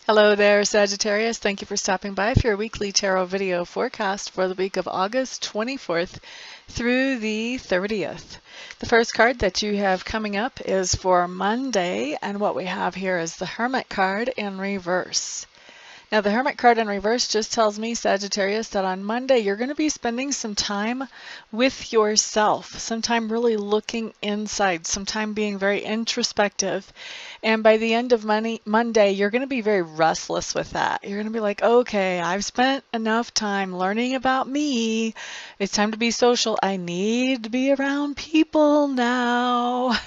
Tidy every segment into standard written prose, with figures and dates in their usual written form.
Hello there, Sagittarius. Thank you for stopping by for your weekly tarot video forecast for the week of August 24th through the 30th. The first card that you have coming up is for Monday, and what we have here is the Hermit card in reverse. Now, the Hermit card in reverse just tells me, Sagittarius, that on Monday you're going to be spending some time with yourself, some time really looking inside, some time being very introspective. And by the end of Monday, you're going to be very restless with that. You're going to be like, okay, I've spent enough time learning about me. It's time to be social. I need to be around people now.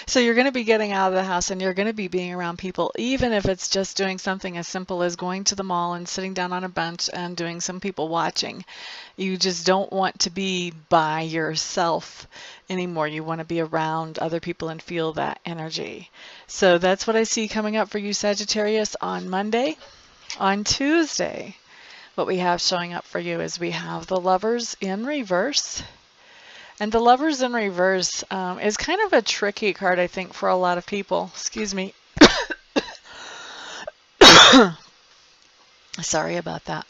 So you're going to be getting out of the house and you're going to be being around people, even if it's just doing something as simple as going to the mall and sitting down on a bench and doing some people watching. You just don't want to be by yourself anymore. You want to be around other people and feel that energy. So that's what I see coming up for you, Sagittarius, on Monday. On Tuesday, what we have showing up for you is we have the Lovers in reverse. And the Lovers in reverse is kind of a tricky card, I think, for a lot of people. Excuse me. Sorry about that.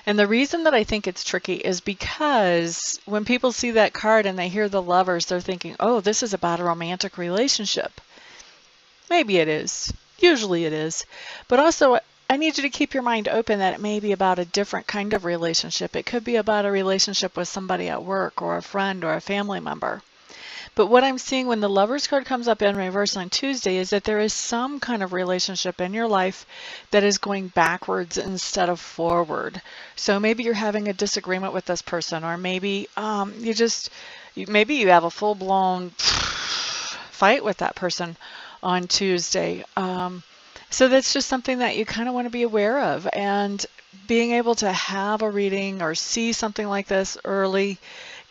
And the reason that I think it's tricky is because when people see that card and they hear the Lovers, they're thinking, oh, this is about a romantic relationship. Maybe it is. Usually it is. But also, I need you to keep your mind open that it may be about a different kind of relationship. It could be about a relationship with somebody at work or a friend or a family member. But what I'm seeing when the Lovers card comes up in reverse on Tuesday is that there is some kind of relationship in your life that is going backwards instead of forward. So maybe you're having a disagreement with this person, or maybe maybe you have a full-blown fight with that person on Tuesday. So that's just something that you kind of want to be aware of, and being able to have a reading or see something like this early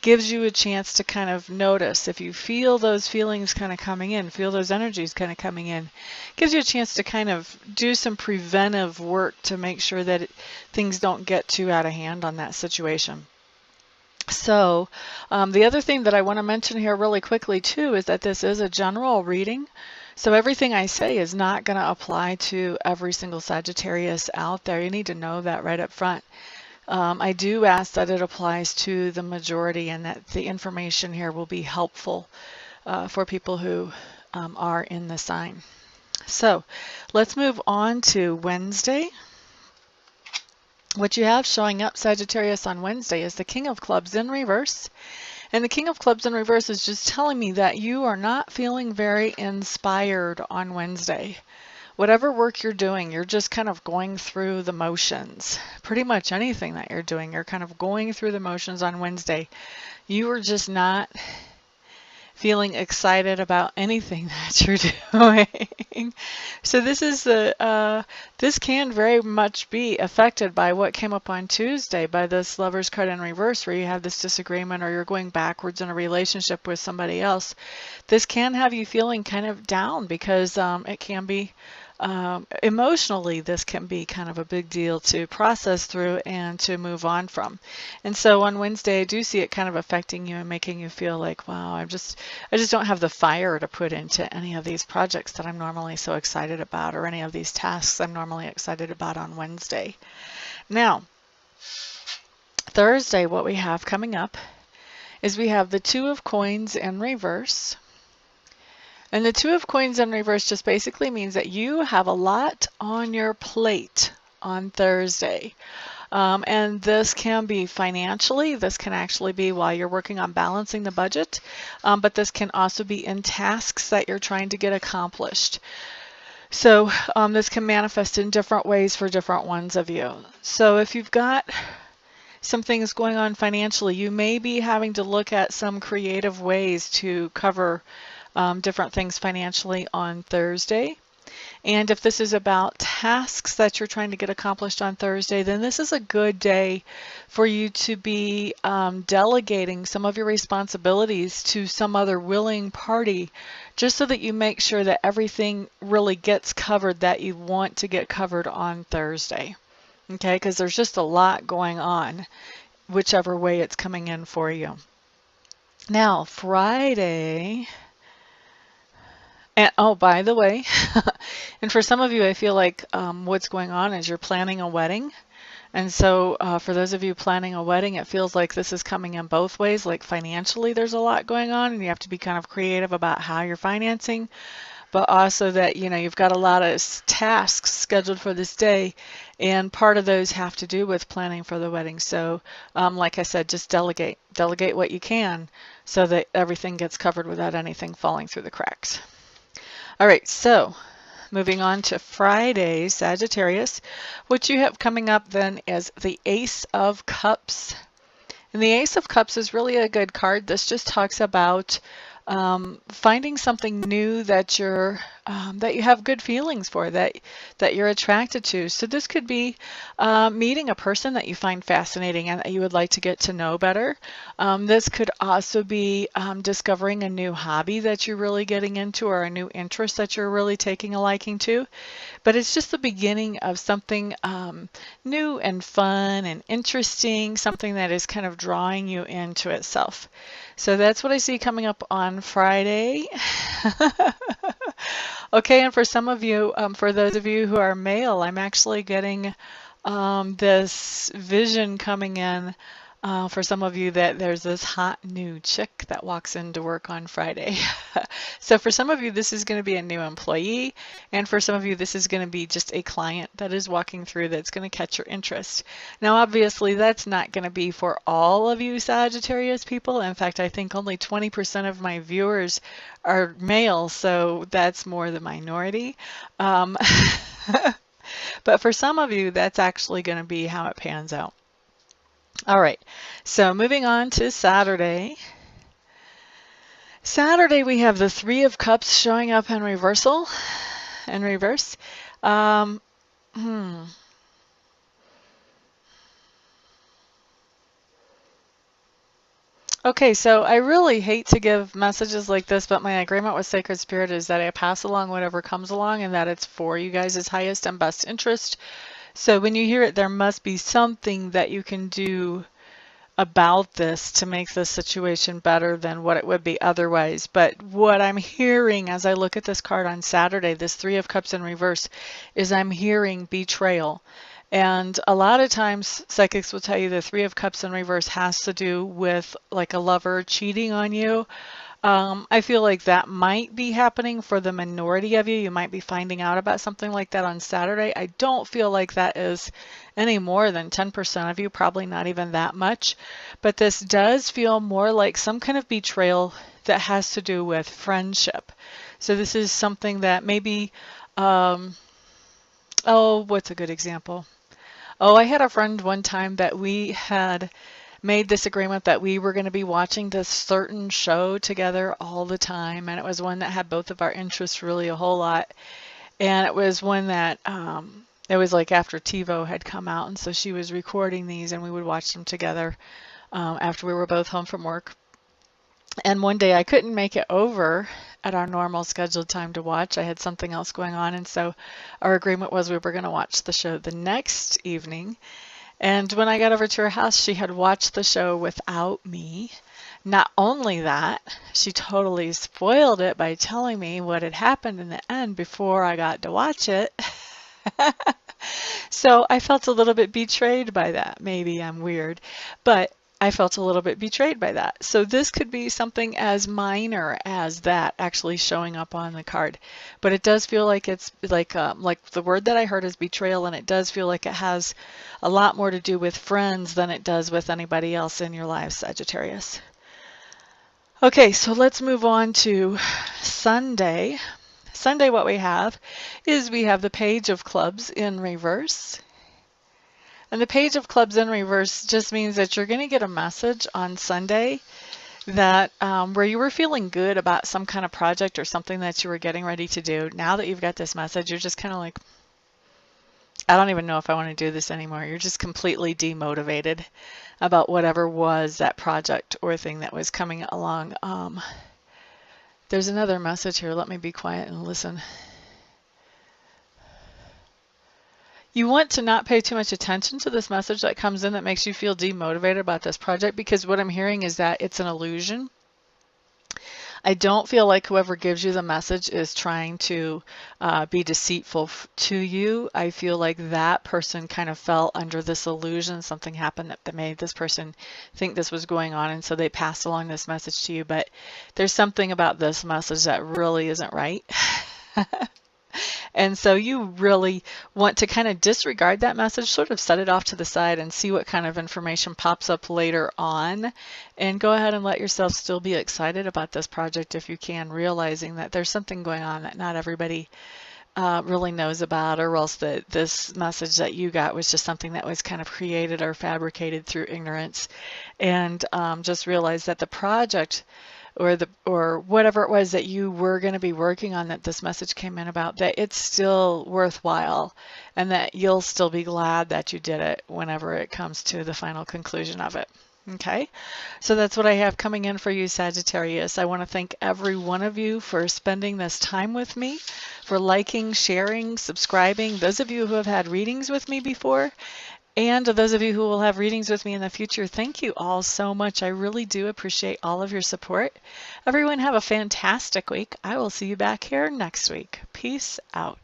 gives you a chance to kind of notice if you feel those feelings kind of coming in, feel those energies kind of coming in, gives you a chance to kind of do some preventive work to make sure that things don't get too out of hand on that situation. So the other thing that I want to mention here really quickly too is that this is a general reading. So everything I say is not going to apply to every single Sagittarius out there. You need to know that right up front. I do ask that it applies to the majority and that the information here will be helpful for people who are in the sign. So let's move on to Wednesday. What you have showing up, Sagittarius, on Wednesday is the King of Clubs in reverse. And the King of Clubs in reverse is just telling me that you are not feeling very inspired on Wednesday. Whatever work you're doing, you're just kind of going through the motions. Pretty much anything that you're doing, you're kind of going through the motions on Wednesday. You are just not feeling excited about anything that you're doing. So this can very much be affected by what came up on Tuesday, by this Lovers card in reverse, where you have this disagreement or you're going backwards in a relationship with somebody else. This can have you feeling kind of down because it can be emotionally, this can be kind of a big deal to process through and to move on from. And so on Wednesday, I do see it kind of affecting you and making you feel like, wow, I just don't have the fire to put into any of these projects that I'm normally so excited about, or any of these tasks I'm normally excited about on Wednesday. Now, Thursday, what we have coming up is we have the Two of Coins in reverse. And the Two of Coins in reverse just basically means that you have a lot on your plate on Thursday. And this can be financially, this can actually be while you're working on balancing the budget, but this can also be in tasks that you're trying to get accomplished. So this can manifest in different ways for different ones of you. So if you've got some things going on financially, you may be having to look at some creative ways to cover different things financially on Thursday. And if this is about tasks that you're trying to get accomplished on Thursday, then this is a good day for you to be delegating some of your responsibilities to some other willing party, just so that you make sure that everything really gets covered that you want to get covered on Thursday. Okay, because there's just a lot going on, whichever way it's coming in for you. Now, Friday. And oh, by the way, And for some of you, I feel like what's going on is you're planning a wedding. And so for those of you planning a wedding, it feels like this is coming in both ways. Like financially, there's a lot going on and you have to be kind of creative about how you're financing, but also that, you know, you've got a lot of tasks scheduled for this day, and part of those have to do with planning for the wedding. So like I said, just delegate what you can so that everything gets covered without anything falling through the cracks. All right, so moving on to Friday, Sagittarius, what you have coming up then is the Ace of Cups. And the Ace of Cups is really a good card. This just talks about finding something new that that you have good feelings for, that you're attracted to. So this could be meeting a person that you find fascinating and that you would like to get to know better. This could also be discovering a new hobby that you're really getting into, or a new interest that you're really taking a liking to. But it's just the beginning of something new and fun and interesting, something that is kind of drawing you into itself. So that's what I see coming up on Friday. Okay, and for some of you, for those of you who are male, I'm actually getting this vision coming in for some of you that there's this hot new chick that walks into work on Friday. So for some of you, this is going to be a new employee, and for some of you, this is going to be just a client that is walking through that's going to catch your interest. Now, obviously, that's not going to be for all of you Sagittarius people. In fact, I think only 20% of my viewers are male, so that's more the minority. But for some of you, that's actually going to be how it pans out. All right, so moving on to Saturday. Saturday, we have the Three of Cups showing up in reverse. Okay, so I really hate to give messages like this, but my agreement with Sacred Spirit is that I pass along whatever comes along and that it's for you guys' highest and best interest. So when you hear it, there must be something that you can do about this to make this situation better than what it would be otherwise. But what I'm hearing as I look at this card on Saturday, this Three of Cups in reverse, is I'm hearing betrayal. And a lot of times psychics will tell you the Three of Cups in reverse has to do with like a lover cheating on you. I feel like that might be happening for the minority of you. You might be finding out about something like that on Saturday. I don't feel like that is any more than 10% of you, probably not even that much. But this does feel more like some kind of betrayal that has to do with friendship. So this is something that maybe, oh, what's a good example? Oh, I had a friend one time that we had made this agreement that we were going to be watching this certain show together all the time, and it was one that had both of our interests really a whole lot. And it was one that it was like after TiVo had come out, and so she was recording these and we would watch them together after we were both home from work. And one day I couldn't make it over at our normal scheduled time to watch. I had something else going on, and so our agreement was we were going to watch the show the next evening. And when I got over to her house, she had watched the show without me. Not only that, she totally spoiled it by telling me what had happened in the end before I got to watch it. So I felt a little bit betrayed by that. Maybe I'm weird, but I felt a little bit betrayed by that. So this could be something as minor as that actually showing up on the card. But it does feel like it's like the word that I heard is betrayal, and it does feel like it has a lot more to do with friends than it does with anybody else in your life, Sagittarius. Okay, so let's move on to Sunday. Sunday, what we have is we have the Page of Clubs in reverse. And the Page of Clubs in reverse just means that you're going to get a message on Sunday that where you were feeling good about some kind of project or something that you were getting ready to do. Now that you've got this message, you're just kind of like, I don't even know if I want to do this anymore. You're just completely demotivated about whatever was that project or thing that was coming along. There's another message here. Let me be quiet and listen. You want to not pay too much attention to this message that comes in that makes you feel demotivated about this project, because what I'm hearing is that it's an illusion. I don't feel like whoever gives you the message is trying to be deceitful to you. I feel like that person kind of fell under this illusion. Something happened that made this person think this was going on, and so they passed along this message to you. But there's something about this message that really isn't right. And so you really want to kind of disregard that message, sort of set it off to the side and see what kind of information pops up later on. And go ahead and let yourself still be excited about this project if you can, realizing that there's something going on that not everybody really knows about, or else that this message that you got was just something that was kind of created or fabricated through ignorance. And just realize that the project or whatever it was that you were going to be working on that this message came in about, that it's still worthwhile and that you'll still be glad that you did it whenever it comes to the final conclusion of it. Okay, so that's what I have coming in for you, Sagittarius. I want to thank every one of you for spending this time with me, for liking, sharing, subscribing. Those of you who have had readings with me before, and to those of you who will have readings with me in the future, thank you all so much. I really do appreciate all of your support. Everyone have a fantastic week. I will see you back here next week. Peace out.